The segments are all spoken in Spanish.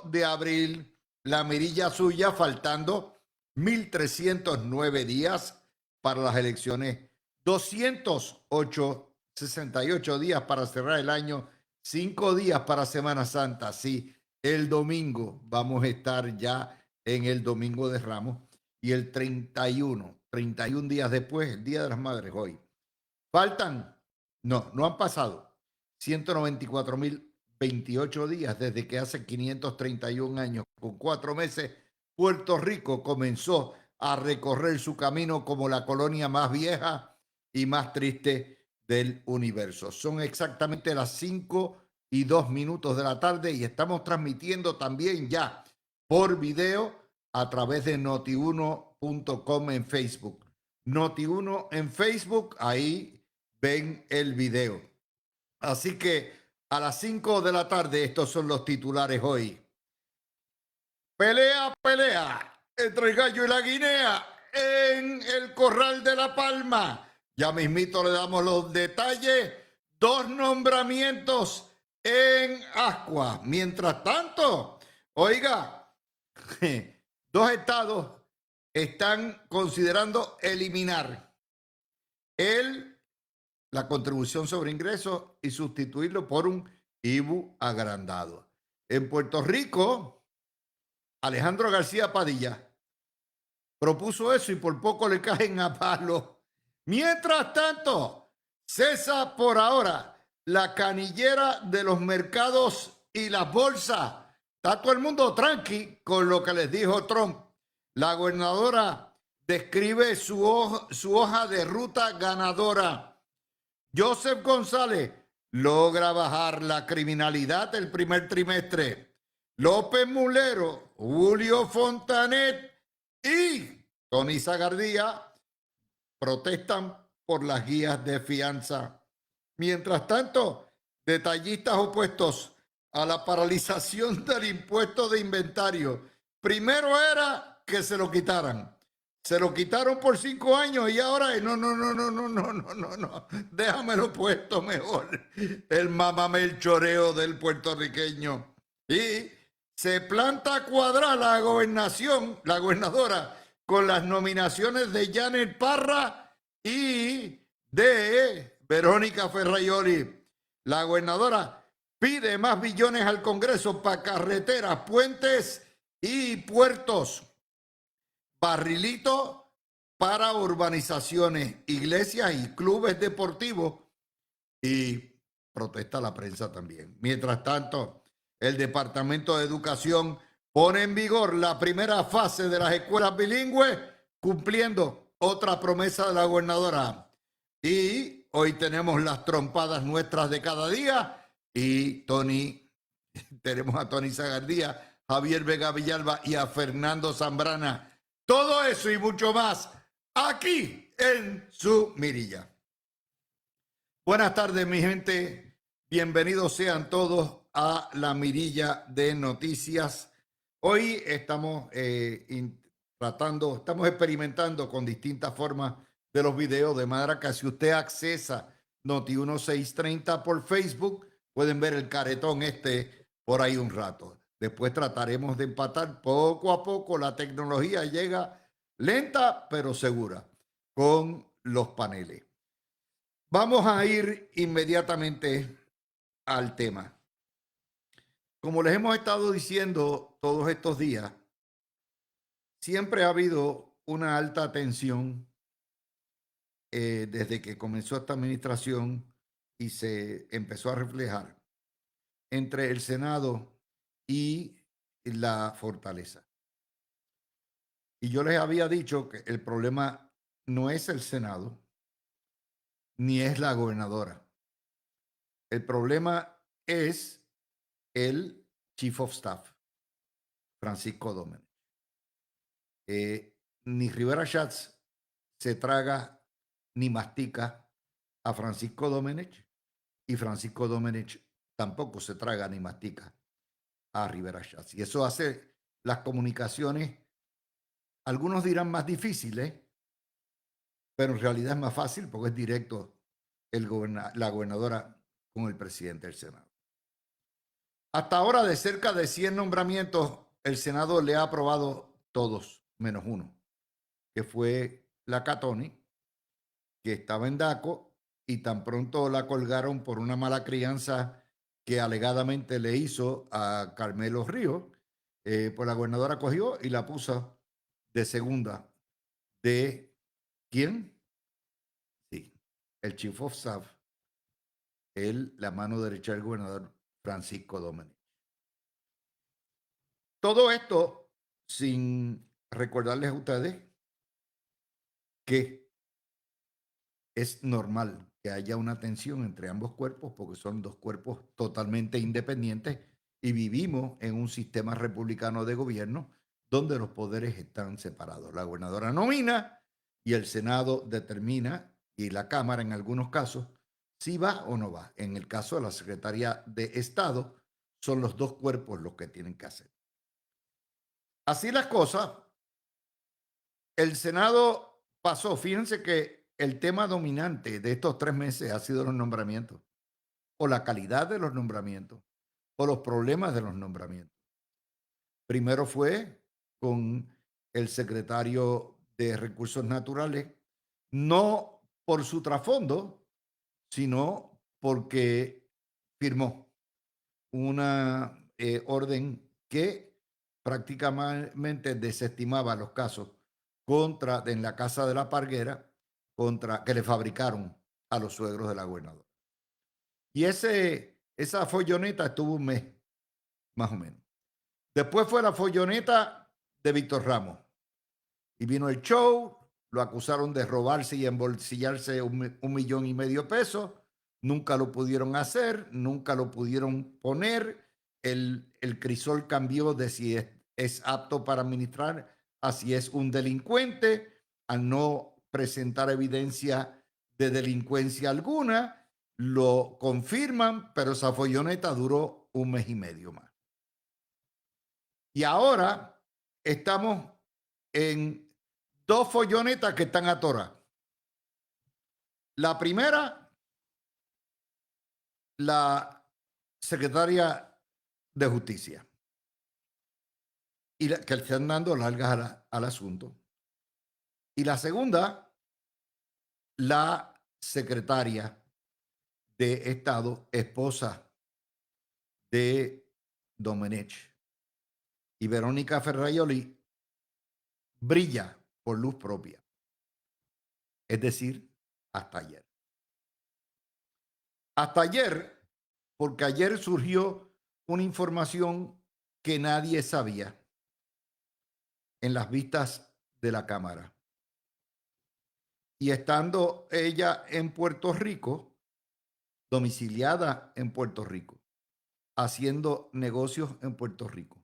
de abril, la mirilla suya, faltando 1.309 días para las elecciones, 68 días para cerrar el año, 5 días para Semana Santa. Sí, el domingo vamos a estar ya en el Domingo de Ramos y el 31 días después, el Día de las Madres hoy. Faltan, no han pasado 194.028 días desde que hace 531 años, con 4 meses, Puerto Rico comenzó a recorrer su camino como la colonia más vieja y más triste del universo. Son exactamente las 5:02 de la tarde y estamos transmitiendo también ya por video a través de notiuno.com en Facebook. Noti1 en Facebook, ahí ven el video. Así que a las 5 de la tarde estos son los titulares hoy. Pelea entre el gallo y la guinea en el Corral de la Palma. Ya mismito le damos los detalles. 2 nombramientos en Ascua. Mientras tanto, oiga, 2 estados están considerando eliminar la contribución sobre ingresos y sustituirlo por un IBU agrandado. En Puerto Rico, Alejandro García Padilla propuso eso y por poco le caen a palo. Mientras tanto, cesa por ahora la canillera de los mercados y las bolsas. Está todo el mundo tranqui con lo que les dijo Trump. La gobernadora describe su hoja de ruta ganadora. Joseph González logra bajar la criminalidad el primer trimestre. López Mulero, Julio Fontanet y Tony Zagardía protestan por las guías de fianza. Mientras tanto, detallistas opuestos a la paralización del impuesto de inventario. Primero era que se lo quitaran. Se lo quitaron por 5 años y ahora no. Déjamelo puesto mejor. El mamamelchoreo del puertorriqueño. Y se planta cuadra la gobernación, la gobernadora, con las nominaciones de Janet Parra y de Verónica Ferraioli. La gobernadora pide más billones al Congreso para carreteras, puentes y puertos. Barrilito para urbanizaciones, iglesias y clubes deportivos, y protesta la prensa también. Mientras tanto, el Departamento de Educación pone en vigor la primera fase de las escuelas bilingües, cumpliendo otra promesa de la gobernadora. Y hoy tenemos las trompadas nuestras de cada día y tenemos a Tony Zagardía, Javier Vega Villalba y a Fernando Zambrana. Todo eso y mucho más aquí en su mirilla. Buenas tardes, mi gente. Bienvenidos sean todos a la mirilla de noticias. Hoy estamos estamos experimentando con distintas formas de los videos, de manera que si usted accesa Noti1 630 por Facebook, pueden ver el caretón por ahí un rato. Después trataremos de empatar poco a poco. La tecnología llega lenta pero segura con los paneles. Vamos a ir inmediatamente al tema. Como les hemos estado diciendo todos estos días, siempre ha habido una alta tensión desde que comenzó esta administración y se empezó a reflejar entre el Senado y la fortaleza. Y yo les había dicho que el problema no es el Senado, ni es la gobernadora. El problema es el Chief of Staff, Francisco Domenech. Ni Rivera Schatz se traga ni mastica a Francisco Domenech y Francisco Domenech tampoco se traga ni mastica a Rivera Schatz. Y eso hace las comunicaciones, algunos dirán más difíciles, pero en realidad es más fácil porque es directo la gobernadora con el presidente del Senado. Hasta ahora, de cerca de 100 nombramientos, el Senado le ha aprobado todos, menos uno, que fue la Catoni, que estaba en DACO, y tan pronto la colgaron por una mala crianza que alegadamente le hizo a Carmelo Ríos, pues la gobernadora cogió y la puso de segunda de ¿quién? Sí, el Chief of Staff, la mano derecha del gobernador Francisco Domenech. Todo esto sin recordarles a ustedes que es normal que haya una tensión entre ambos cuerpos porque son dos cuerpos totalmente independientes y vivimos en un sistema republicano de gobierno donde los poderes están separados. La gobernadora nomina y el Senado determina, y la Cámara en algunos casos, si va o no va. En el caso de la Secretaría de Estado, son los dos cuerpos los que tienen que hacer. Así las cosas, el Senado pasó. Fíjense que el tema dominante de estos 3 meses ha sido los nombramientos, o la calidad de los nombramientos, o los problemas de los nombramientos. Primero fue con el secretario de Recursos Naturales, no por su trasfondo, sino porque firmó una orden que prácticamente desestimaba los casos en la casa de la Parguera que le fabricaron a los suegros de la gobernadora. Y esa folloneta estuvo un mes, más o menos. Después fue la folloneta de Víctor Ramos. Y vino el show, lo acusaron de robarse y embolsillarse 1,5 millones de pesos. Nunca lo pudieron hacer, nunca lo pudieron poner. El crisol cambió de si es apto para administrar a si es un delincuente, al no presentar evidencia de delincuencia alguna. Lo confirman, pero esa folloneta duró 1 mes y medio más. Y ahora estamos en 2 follonetas que están atoradas. La primera, la secretaria de Justicia, y que le están dando largas al asunto. Y la segunda, la secretaria de Estado, esposa de Domenech. Y Verónica Ferraioli brilla por luz propia. Es decir, hasta ayer. Hasta ayer, porque ayer surgió una información que nadie sabía en las vistas de la Cámara. Y estando ella en Puerto Rico, domiciliada en Puerto Rico, haciendo negocios en Puerto Rico,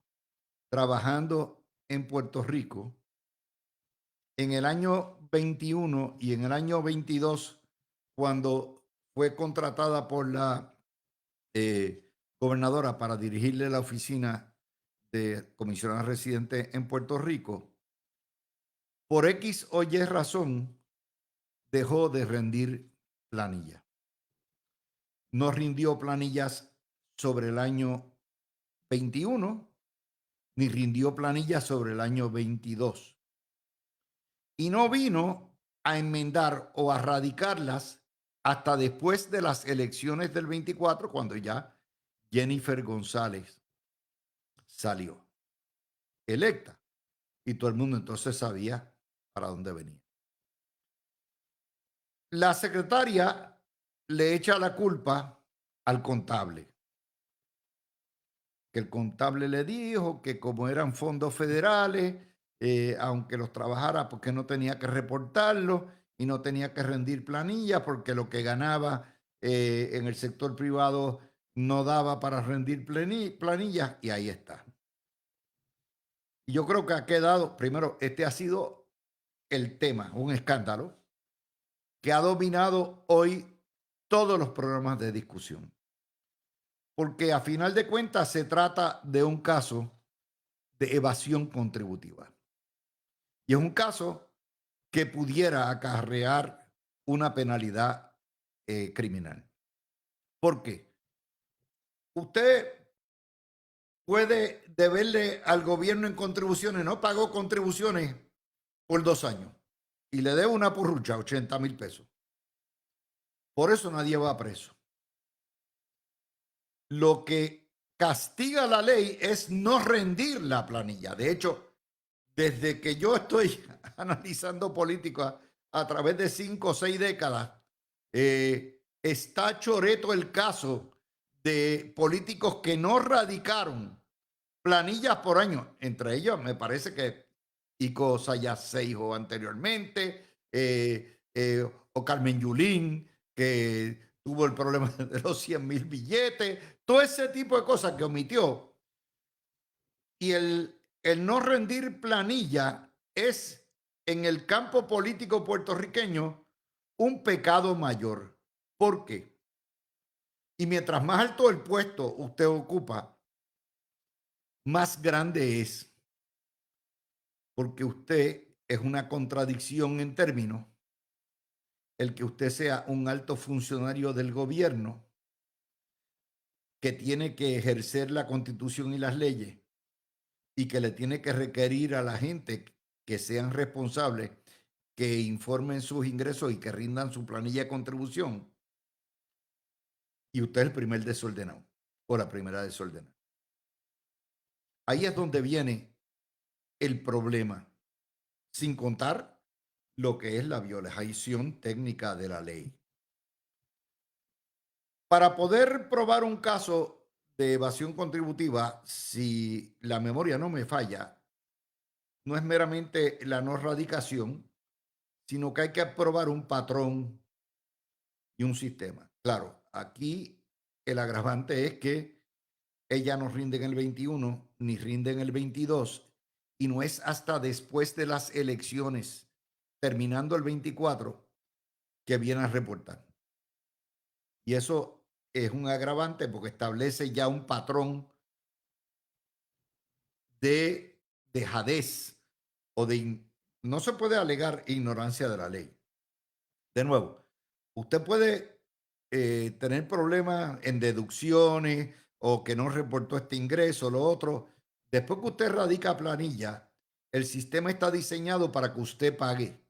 trabajando en Puerto Rico, en el año 21 y en el año 22, cuando fue contratada por la gobernadora para dirigirle la oficina de comisionada residente en Puerto Rico, por X o Y razón dejó de rendir planilla. No rindió planillas sobre el año 21, ni rindió planillas sobre el año 22. Y no vino a enmendar o a radicarlas hasta después de las elecciones del 24, cuando ya Jennifer González salió electa. Y todo el mundo entonces sabía para dónde venía. La secretaria le echa la culpa al contable, que el contable le dijo que como eran fondos federales, aunque los trabajara, porque no tenía que reportarlo y no tenía que rendir planilla, porque lo que ganaba en el sector privado no daba para rendir planillas, y ahí está. Y yo creo que ha quedado, primero, este ha sido el tema, un escándalo que ha dominado hoy todos los programas de discusión. Porque a final de cuentas se trata de un caso de evasión contributiva. Y es un caso que pudiera acarrear una penalidad criminal. ¿Por qué? Usted puede deberle al gobierno en contribuciones, no pagó contribuciones por 2 años y le debe una purrucha, 80,000 pesos. Por eso nadie va preso. Lo que castiga la ley es no rendir la planilla. De hecho, desde que yo estoy analizando política a través de 5 o 6 décadas, está choreto el caso de políticos que no radicaron planillas por año. Entre ellos, me parece que Ico Sayas-Seijo anteriormente, o Carmen Yulín, que tuvo el problema de los 100,000 billetes, todo ese tipo de cosas que omitió. Y el no rendir planilla es en el campo político puertorriqueño un pecado mayor. ¿Por qué? Y mientras más alto el puesto usted ocupa, más grande es. Porque usted es una contradicción en términos el que usted sea un alto funcionario del gobierno que tiene que ejercer la Constitución y las leyes y que le tiene que requerir a la gente que sean responsables, que informen sus ingresos y que rindan su planilla de contribución. Y usted es el primer desordenado o la primera desordenada. Ahí es donde viene el problema, sin contar lo que es la violación técnica de la ley. Para poder probar un caso de evasión contributiva, si la memoria no me falla, no es meramente la no radicación, sino que hay que probar un patrón y un sistema. Claro, aquí el agravante es que ella no rinde en el 21 ni rinde en el 22 y no es hasta después de las elecciones, terminando el 24, que viene a reportar. Y eso es un agravante porque establece ya un patrón de dejadez o de... No se puede alegar ignorancia de la ley. De nuevo, usted puede tener problemas en deducciones o que no reportó este ingreso, lo otro. Después que usted radica planilla, el sistema está diseñado para que usted pague,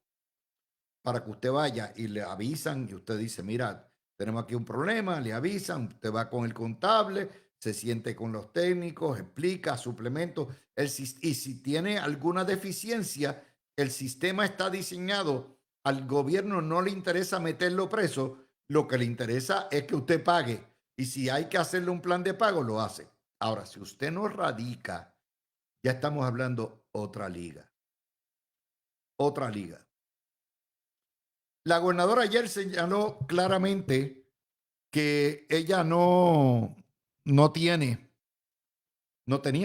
para que usted vaya y le avisan y usted dice, mira, tenemos aquí un problema, le avisan, usted va con el contable, se siente con los técnicos, explica, suplemento, y si tiene alguna deficiencia, el sistema está diseñado, al gobierno no le interesa meterlo preso, lo que le interesa es que usted pague y si hay que hacerle un plan de pago, lo hace. Ahora, si usted no radica, ya estamos hablando otra liga, otra liga. La gobernadora ayer señaló claramente que ella no tenía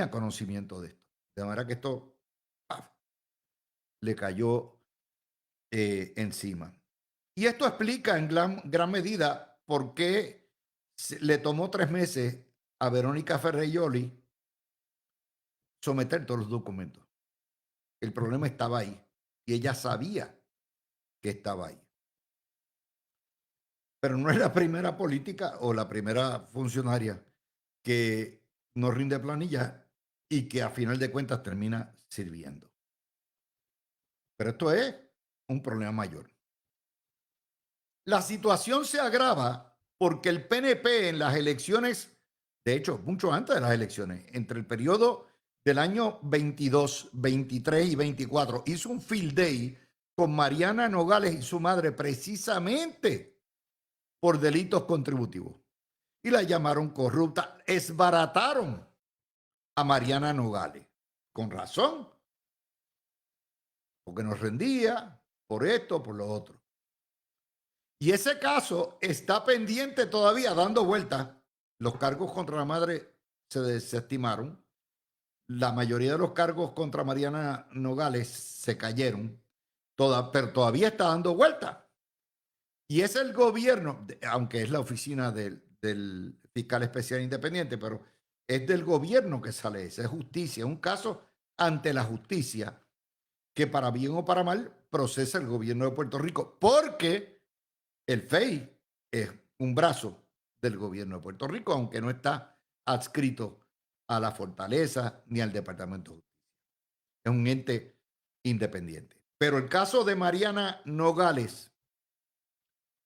conocimiento de esto. De manera que esto le cayó encima. Y esto explica en gran medida por qué le tomó 3 meses a Verónica Ferreyoli someter todos los documentos. El problema estaba ahí y ella sabía que estaba ahí. Pero no es la primera política o la primera funcionaria que no rinde planilla y que a final de cuentas termina sirviendo. Pero esto es un problema mayor. La situación se agrava porque el PNP en las elecciones, de hecho, mucho antes de las elecciones, entre el periodo del año 22, 23 y 24, hizo un field day con Mariana Nogales y su madre precisamente por delitos contributivos. Y la llamaron corrupta, esbarataron a Mariana Nogales, con razón, porque nos rendía por esto, por lo otro. Y ese caso está pendiente todavía, dando vueltas. Los cargos contra la madre se desestimaron. La mayoría de los cargos contra Mariana Nogales se cayeron, pero todavía está dando vueltas. Y es el gobierno, aunque es la oficina del fiscal especial independiente, pero es del gobierno que sale esa, es justicia, es un caso ante la justicia que para bien o para mal procesa el gobierno de Puerto Rico, porque el FEI es un brazo del gobierno de Puerto Rico, aunque no está adscrito a la Fortaleza ni al Departamento de Justicia. Es un ente independiente. Pero el caso de Mariana Nogales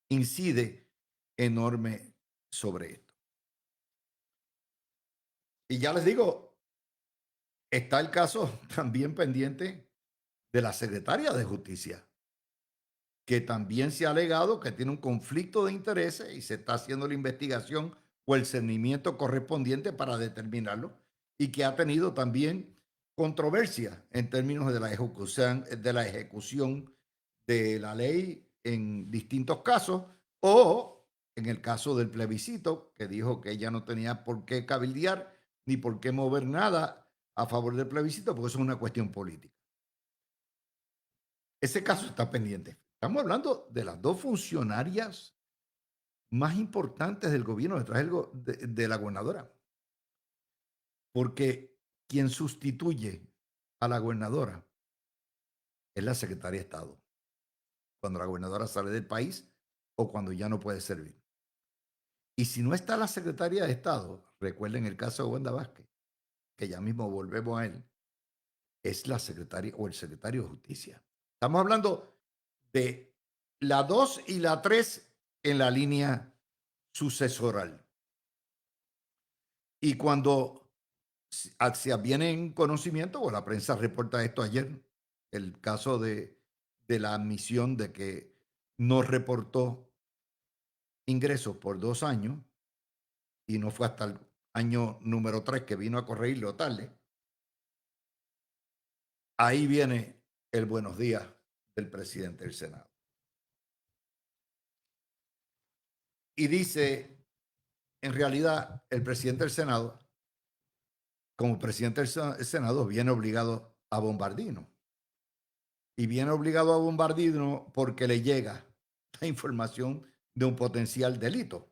incide enorme sobre esto. Y ya les digo, está el caso también pendiente de la secretaria de Justicia, que también se ha alegado que tiene un conflicto de intereses y se está haciendo la investigación o el cernimiento correspondiente para determinarlo, y que ha tenido también controversia en términos de la ejecución de la ley en distintos casos, o en el caso del plebiscito, que dijo que ella no tenía por qué cabildear ni por qué mover nada a favor del plebiscito, porque eso es una cuestión política. Ese caso está pendiente. Estamos hablando de las dos funcionarias más importantes del gobierno detrás de la gobernadora. Porque quien sustituye a la gobernadora es la secretaria de Estado, cuando la gobernadora sale del país o cuando ya no puede servir. Y si no está la secretaria de Estado, recuerden el caso de Wanda Vázquez, que ya mismo volvemos a él, es la secretaria o el secretario de Justicia. Estamos hablando de la 2 y la 3 en la línea sucesoral. Y cuando se viene en conocimiento, o la prensa reporta esto ayer, el caso de la admisión de que no reportó ingresos por 2 años y no fue hasta el año número 3 que vino a corregirlo tarde. Ahí viene el buenos días del presidente del Senado. Y dice, en realidad, el presidente del Senado, como presidente del Senado, viene obligado a Bombardino. Y viene obligado a Bombardino porque le llega la información de un potencial delito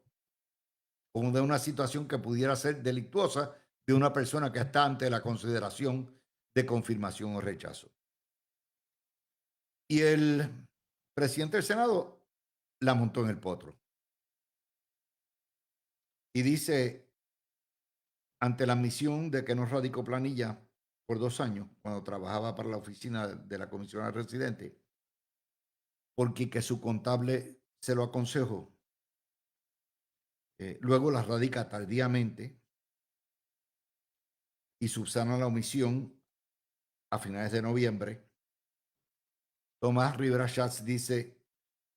o de una situación que pudiera ser delictuosa de una persona que está ante la consideración de confirmación o rechazo. Y el presidente del Senado la montó en el potro. Y dice, ante la admisión de que no radicó planilla por 2 años, cuando trabajaba para la oficina de la comisionada residente, porque que su contable se lo aconsejó, luego la radica tardíamente y subsana la omisión a finales de noviembre. Tomás Rivera Schatz dice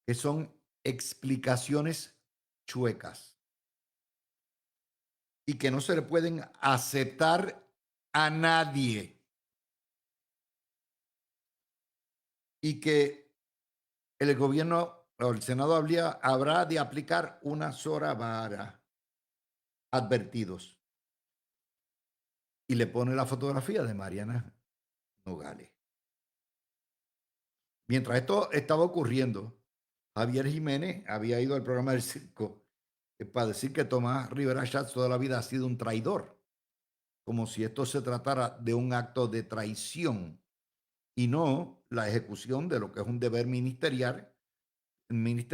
que son explicaciones chuecas y que no se le pueden aceptar a nadie, y que el gobierno o el Senado habrá de aplicar una sola vara. Advertidos. Y le pone la fotografía de Mariana Nogales. Mientras esto estaba ocurriendo, Javier Jiménez había ido al programa del circo para decir que Tomás Rivera Schatz toda la vida ha sido un traidor, como si esto se tratara de un acto de traición y no la ejecución de lo que es un deber ministerial, un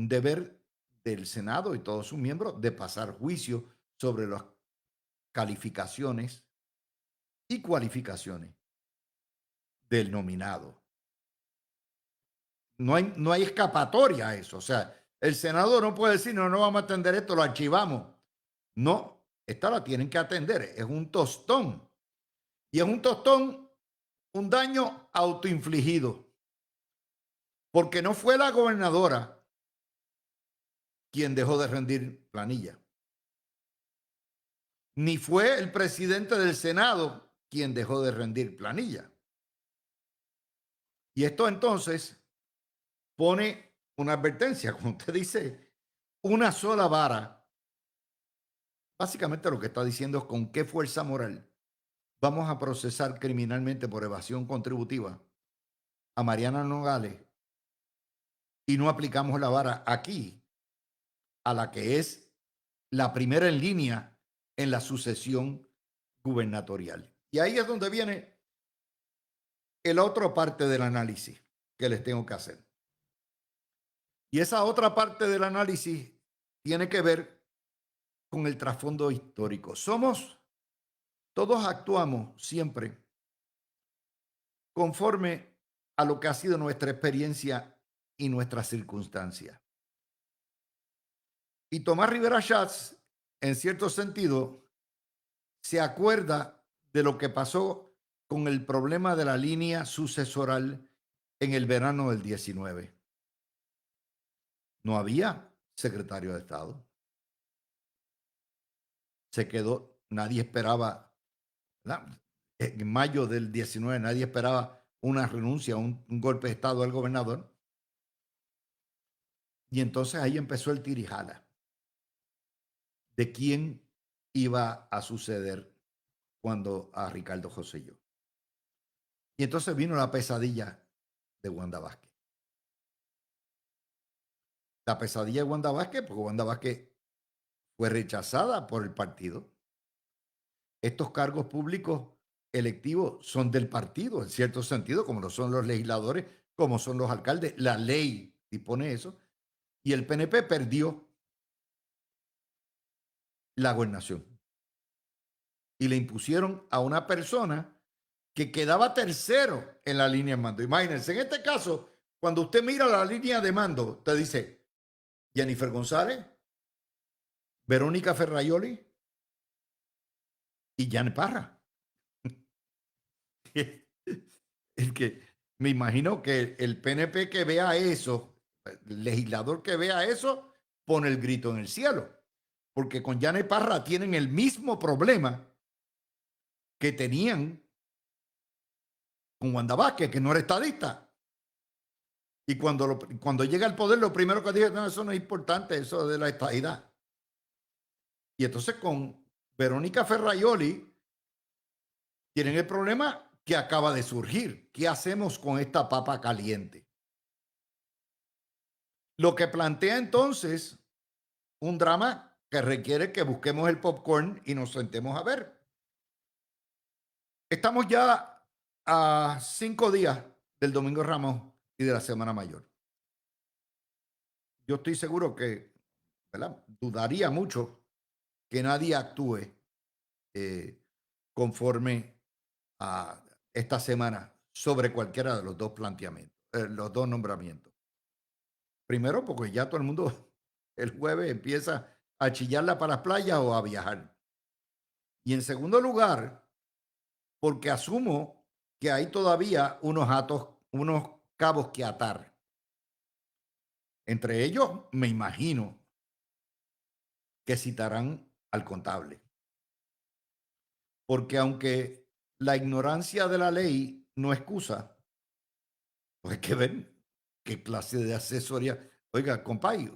deber del Senado y todos sus miembros de pasar juicio sobre las calificaciones y cualificaciones del nominado. No hay escapatoria a eso. O sea, el Senado no puede decir, no vamos a atender esto, lo archivamos. No, esta la tienen que atender. Es un tostón. Y es un tostón, un daño autoinfligido. Porque no fue la gobernadora quien dejó de rendir planilla. Ni fue el presidente del Senado quien dejó de rendir planilla. Y esto entonces pone una advertencia. Cuando usted dice una sola vara, básicamente lo que está diciendo es con qué fuerza moral vamos a procesar criminalmente por evasión contributiva a Mariana Nogales y no aplicamos la vara aquí, a la que es la primera en línea en la sucesión gubernatorial. Y ahí es donde viene la otra parte del análisis que les tengo que hacer. Y esa otra parte del análisis tiene que ver con el trasfondo histórico. Todos actuamos siempre conforme a lo que ha sido nuestra experiencia y nuestras circunstancias. Y Tomás Rivera Schatz, en cierto sentido, se acuerda de lo que pasó con el problema de la línea sucesoral en el verano del 19. No había secretario de Estado. Se quedó, nadie esperaba, ¿verdad? En mayo del 19 nadie esperaba una renuncia, un golpe de Estado del gobernador. Y entonces ahí empezó el tirijala de quién iba a suceder cuando a Ricardo Rosselló. Y entonces vino la pesadilla de Wanda Vázquez. La pesadilla de Wanda Vázquez, porque Wanda Vázquez fue rechazada por el partido. Estos cargos públicos electivos son del partido, en cierto sentido, como lo son los legisladores, como son los alcaldes. La ley dispone eso. Y el PNP perdió la gobernación. Y le impusieron a una persona que quedaba tercero en la línea de mando. Imagínense, en este caso, cuando usted mira la línea de mando, te dice Jennifer González, Verónica Ferraioli y Janet Parra. El que me imagino que el PNP que vea eso, el legislador que vea eso, pone el grito en el cielo. Porque con Janet Parra tienen el mismo problema que tenían con Wanda Vázquez, que no era estadista. Y cuando llega al poder, lo primero que dije, no, eso no es importante, eso de la estadidad. Y entonces con Verónica Ferraioli tienen el problema que acaba de surgir. ¿Qué hacemos con esta papa caliente? Lo que plantea entonces un drama que requiere que busquemos el popcorn y nos sentemos a ver. Estamos ya a 5 días del Domingo de Ramos y de la Semana Mayor. Yo estoy seguro que, ¿verdad?, dudaría mucho que nadie actúe conforme a esta semana sobre cualquiera de los dos planteamientos, los dos nombramientos. Primero, porque ya todo el mundo el jueves empieza a chillarla para las playas o a viajar. Y en segundo lugar, porque asumo que hay todavía unos cabos que atar. Entre ellos, me imagino que citarán al contable. Porque aunque la ignorancia de la ley no excusa, pues hay que ver qué clase de asesoría. Oiga, compay,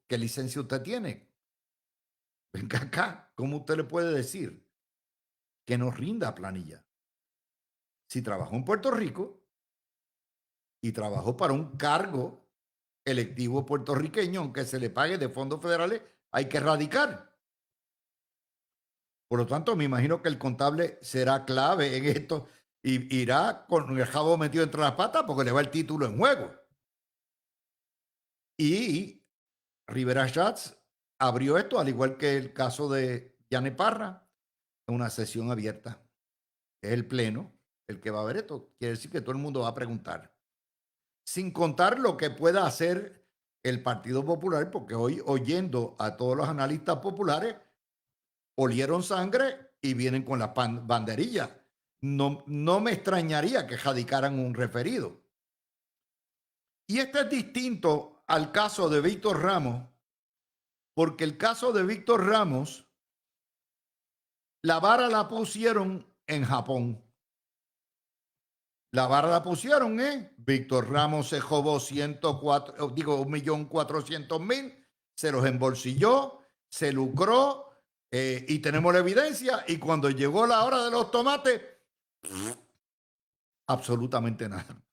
¿qué licencia usted tiene? Venga acá, ¿cómo usted le puede decir que nos rinda planilla? Si trabajó en Puerto Rico y trabajó para un cargo electivo puertorriqueño, aunque se le pague de fondos federales, hay que radicar. Por lo tanto, me imagino que el contable será clave en esto y irá con el jabo metido entre las patas porque le va el título en juego. Y Rivera Schatz abrió esto, al igual que el caso de Janet Parra, en una sesión abierta. Es el pleno el que va a ver esto. Quiere decir que todo el mundo va a preguntar. Sin contar lo que pueda hacer el Partido Popular, porque hoy, oyendo a todos los analistas populares, olieron sangre y vienen con las banderillas. No me extrañaría que radicaran un referido. Y este es distinto al caso de Víctor Ramos, porque el caso de Víctor Ramos, la vara la pusieron en Japón. La vara la pusieron, Víctor Ramos se robó 1.400.000, se los embolsilló, se lucró, y tenemos la evidencia. Y cuando llegó la hora de los tomates, absolutamente nada.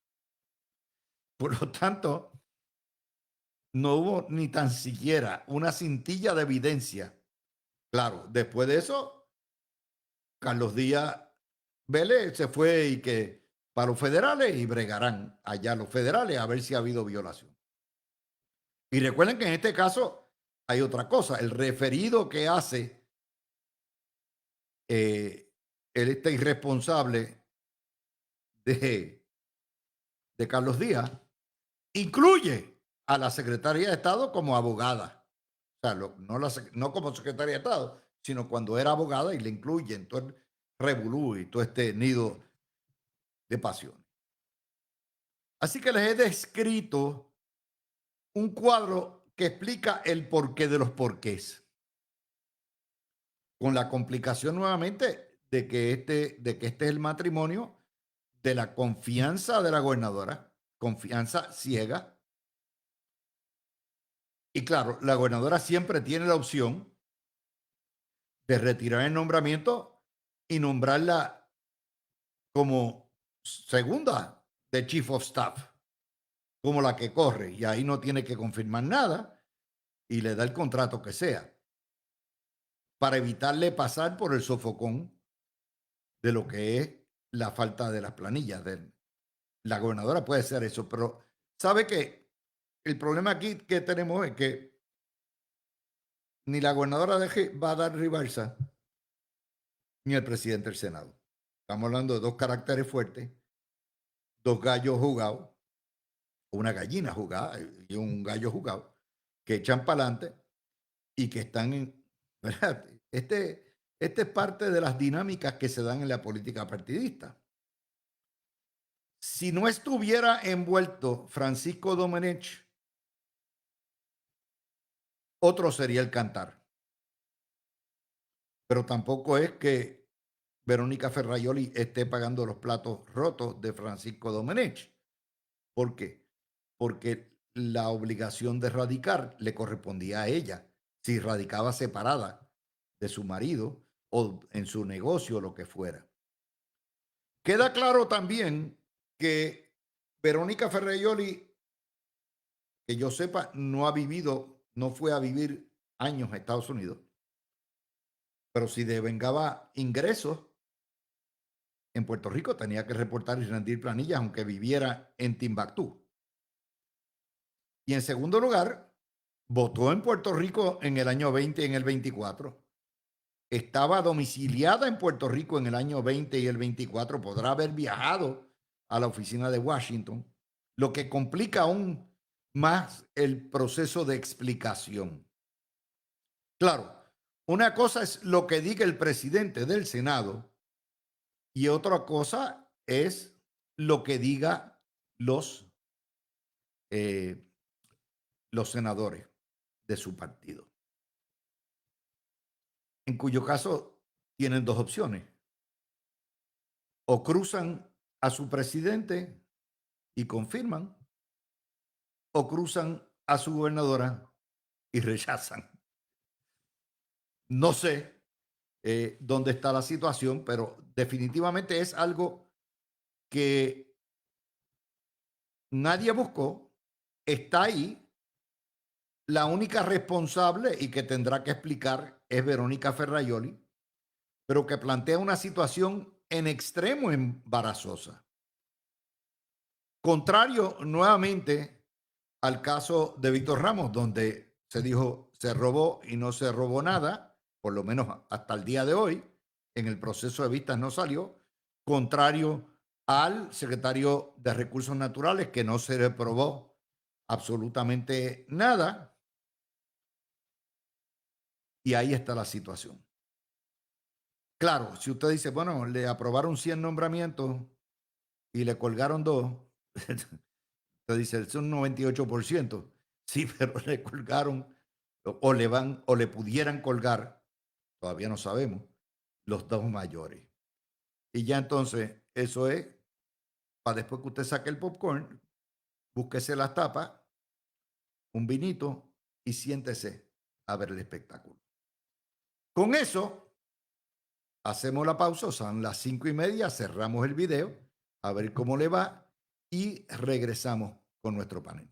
Por lo tanto, no hubo ni tan siquiera una cintilla de evidencia. Claro, después de eso, Carlos Díaz Vélez se fue y que para los federales y bregarán allá los federales a ver si ha habido violación. Y recuerden que en este caso hay otra cosa. El referido que hace este irresponsable de, de Carlos Díaz, incluye a la secretaria de Estado como abogada. O sea, no como secretaria de Estado, sino cuando era abogada y le incluye en todo el revolú y todo este nido de pasiones. Así que les he descrito un cuadro que explica el porqué de los porqués, con la complicación nuevamente de que este es el matrimonio de la confianza de la gobernadora, confianza ciega. Y claro, la gobernadora siempre tiene la opción de retirar el nombramiento y nombrarla como segunda de Chief of Staff, como la que corre, y ahí no tiene que confirmar nada y le da el contrato que sea, para evitarle pasar por el sofocón de lo que es la falta de las planillas. La gobernadora puede hacer eso, pero sabe que el problema aquí que tenemos es que ni la gobernadora va a dar reversa, ni el presidente del Senado. Estamos hablando de dos caracteres fuertes, dos gallos jugados, una gallina jugada y un gallo jugado, que echan para adelante y que están en... ¿verdad? Este es parte de las dinámicas que se dan en la política partidista. Si no estuviera envuelto Francisco Domenech, otro sería el cantar. Pero tampoco es que Verónica Ferraioli esté pagando los platos rotos de Francisco Domenech. ¿Por qué? Porque la obligación de radicar le correspondía a ella, si radicaba separada de su marido o en su negocio o lo que fuera. Queda claro también que Verónica Ferraioli, que yo sepa, no fue a vivir años a Estados Unidos, pero si devengaba ingresos en Puerto Rico tenía que reportar y rendir planillas aunque viviera en Timbuktu. Y en segundo lugar, votó en Puerto Rico en el año 20 y en el 24. Estaba domiciliada en Puerto Rico en el año 20 y el 24. Podrá haber viajado a la oficina de Washington, lo que complica aún más el proceso de explicación. Claro, una cosa es lo que diga el presidente del Senado y otra cosa es lo que diga eh, los senadores de su partido, en cuyo caso tienen dos opciones. O cruzan a su presidente y confirman, o cruzan a su gobernadora y rechazan. No sé dónde está la situación, pero definitivamente es algo que nadie buscó, está ahí. La única responsable y que tendrá que explicar es Verónica Ferraioli, pero que plantea una situación en extremo embarazosa. Contrario nuevamente al caso de Víctor Ramos, donde se dijo se robó y no se robó nada, por lo menos hasta el día de hoy, en el proceso de vistas no salió, contrario al secretario de Recursos Naturales, que no se le probó absolutamente nada. Y ahí está la situación. Claro, si usted dice, bueno, le aprobaron 100 nombramientos y le colgaron 2, usted dice, es un 98%. Sí, pero le colgaron o le pudieran colgar, todavía no sabemos, los 2 mayores. Y ya entonces, eso es, para después que usted saque el popcorn, búsquese las tapas, un vinito y siéntese a ver el espectáculo. Con eso, hacemos la pausa, son las 5:30, cerramos el video, a ver cómo le va y regresamos con nuestro panel.